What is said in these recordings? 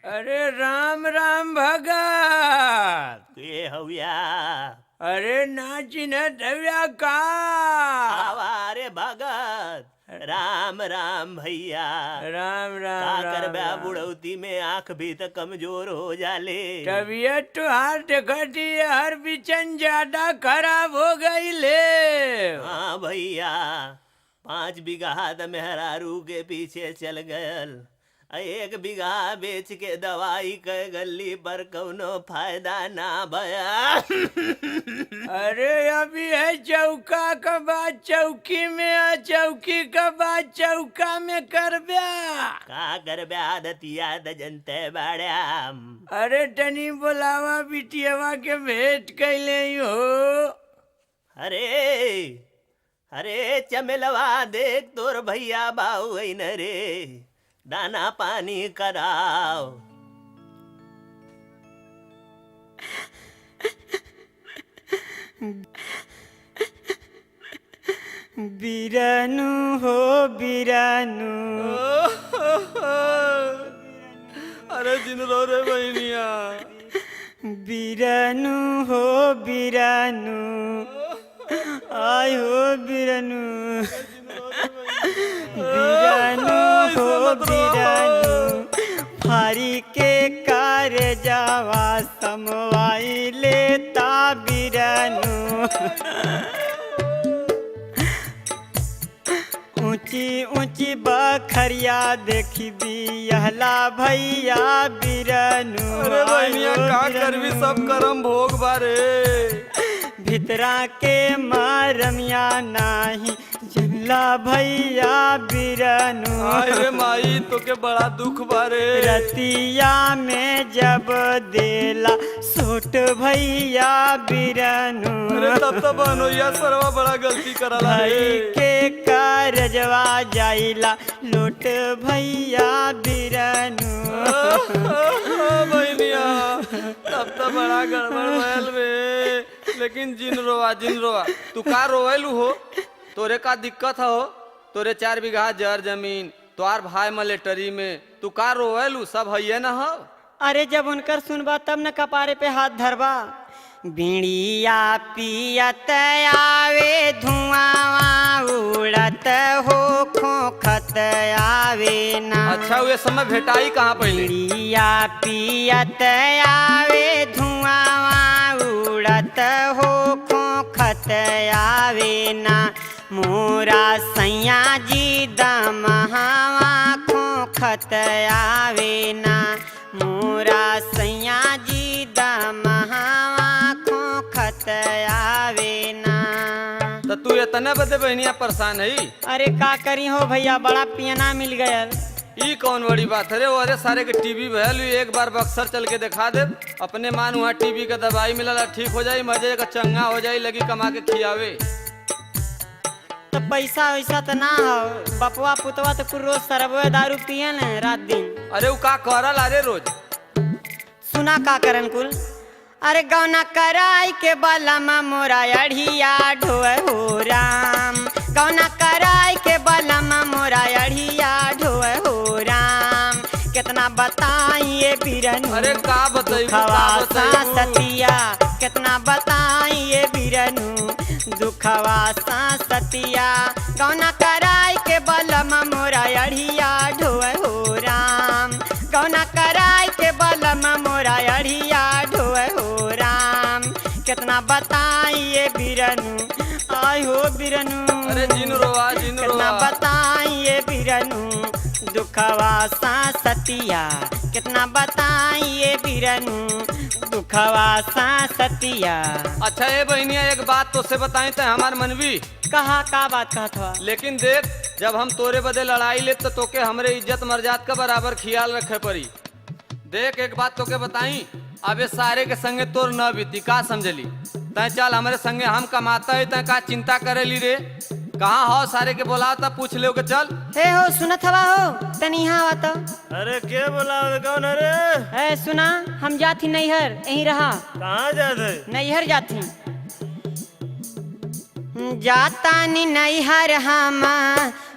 अरे राम राम भगत के हव्या अरे नाचिन हव्या का आवारे भगत राम राम भैया राम राम का राम करबा राम। बुढ़ौती में आंख भी तो कमजोर हो जाले। तबीयत तो हार देखती है, हर बिचन ज्यादा खराब हो गई ले। हाँ भैया 5 बीघा त मेहरारू के पीछे चल गयल। 1 बीघा बेच के दवाई के गली पर कौनो फायदा ना भया। अरे अभी है चौका का बात चौकी में, आ चौकी का बात चौका में कर ब्या। का करबा दतिया द जनते बाड़ाम। अरे तनी बुलावा बिटियावा के भेंट कैले हो। अरे अरे चमेलवा देख तोर भैया बाऊ न रे, दाना पानी कराओ। बिरानु हो बिरानु। अरे जिन रो रे बहनिया। बिरानु हो बिरानु, आय हो बिरानु। बिरानु हो बिरानु, फारी के कार जावा समवाई लेता बिरानु। ऊंची ऊंची बखरिया देखी बिहला भैया बिरनु। अरे बहनिया का करबी सब करम भोग बारे। भितरा के मारमिया नाही जनला भैया बिरनु। आय रे माई तो के बड़ा दुख बारे। रतिया में जब देला सोट भैया बिरनु। अरे तब तो बनोया सरवा बड़ा गलती करला भाई रे। के कारजवा जाइला लोट भैया बिरनु। बहनिया तब तो बड़ा गड़बड़ भयल रे। लेकिन जिन रोवा तू का रोवेलू हो? तोरे का दिक्कत हो? तोरे 4 बीघा जर जमीन, तोहार भाई मलेटरी में, तू का रोवेलू? सब है न हो? अरे जब उनकर सुनबा तब न कपारे पे हाथ धरबा। बीड़िया पियत आवे धुआं उड़त हो खोखत आवे ना। अच्छा वे समय भेटाई कहाँ पहले? बीड़िया पियत आवे धुआं उड़त हो खोखत आवे ना। मोरा सैया जी दमहावा खोखत आवे ना। मोरा सैया जी दमहावा खोखत आवे ना। तो तू इतने बदे बहनिया परेशान है? अरे का करी हो भैया, बड़ा पियना मिल गया। ई कौन बड़ी बात है रे? अरे सारे के टीवी भयल एक बार बक्सर चल के दिखा दे। अपने मान वहाँ टीवी का दवाई मिलला ठीक हो जाई, मजे का चंगा हो जाई, लगी कमा के खियावे। तो पैसा वैसा तो ना हो। बपवा पुतवा तो कुल रोज सरबे दारू पियन रात दिन। अरे वो का करल अरे रोज? सुना का करन कुल। अरे गौना कराई के बलमा मोरा अढ़िया ढोए हो राम। गौना कराई के बलमा मोरा अढ़िया ढोए हो राम। कितना बताइए बिरनु। अरे का बताई दुखवा सतिया कितना बताइए बिरनु। दुखवा सतिया गौना कराई के बलमा मोरा अढ़िया ढोए हो राम। गौना कराई के बलमा मोरा अढ़िया ढोए हो राम। कितना बताइए बिरनु, आय हो बिरनु। अरे जिन रोवा कितना बताइए बिरनु। दुखवा सतिया कितना बताइए बिरनु। दुखवा सतिया। अच्छा ये बहनिया एक बात तो से बताई तो हमार मनवी। कहा का बात कहत हुआ? लेकिन देख जब हम तोरे बदे लड़ाई ले तो तोके हमरे इज्जत मर्यादा का बराबर ख्याल रखे पड़ी। देख एक बात तोके बताई, अबे सारे के संगे तोर न बीती का समझली? तय चल हमारे संगे हम कमाता है, तय का चिंता करेली रे? कहाँ हो सारे के बोला था पूछ ले के चल। हे हो सुनत हवा हो तनी यहाँ आवा तो। अरे के बोला कौन रे? ए सुना हम जाती नैहर, यहीं रहा। कहाँ जाते? नैहर जाती। जाता नी नैहर हम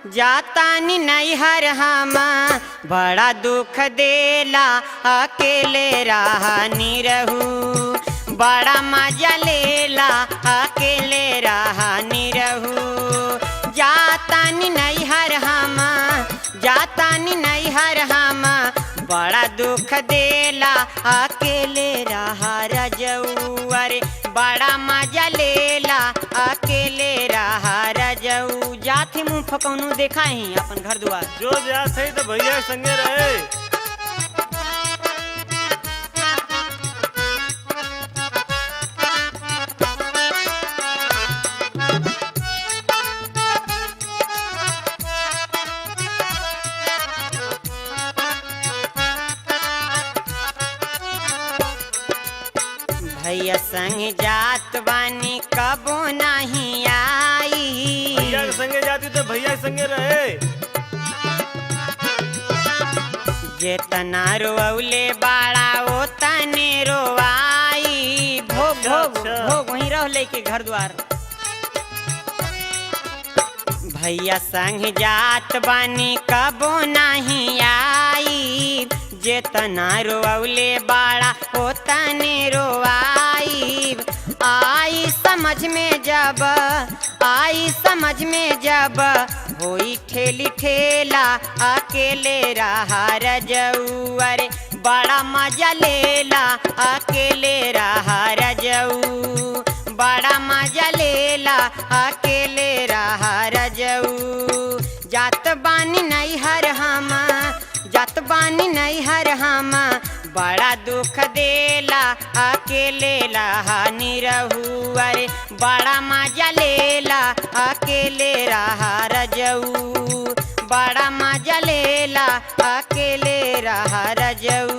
जातानी नैहर हम बड़ा दुख देला अकेले रानी रहू बड़ा मजा लेला अकेले रानी रहू जातानी नैहर हम बड़ा दुख देला अकेले रहा रजऊ अरे बड़ा मजा लेला अकेले रहा रजऊ जाथे मुँह फकौनू देखा ही अपन घर दुआर जो जा सही तो भैया संगे रहे। भैया संग जात बानी कबो नहीं आई भैया के संगे जाती तो भैया के संगे रहे। जेतना रोवले बाड़ा ओ तने रोवाई भोग भोग अच्छा। भोग वहीं रह लेके घर द्वार भैया संग जात बानी कबो नहीं आई जेतना रोवले बाड़ा ओ तने रोवाई आई समझ में जब होई ठेली ठेला अकेले रहा रजऊ अरे बड़ा मजा लेला अकेले रहा रजऊ बड़ा मजा लेला अकेले रहा रजऊ जात बानी नैहर हम बड़ा दुख देला अकेले रहानी रहू अरे बड़ा मजा लेला अकेले रहा रजऊ बड़ा मजा लेला अकेले रहा रजऊ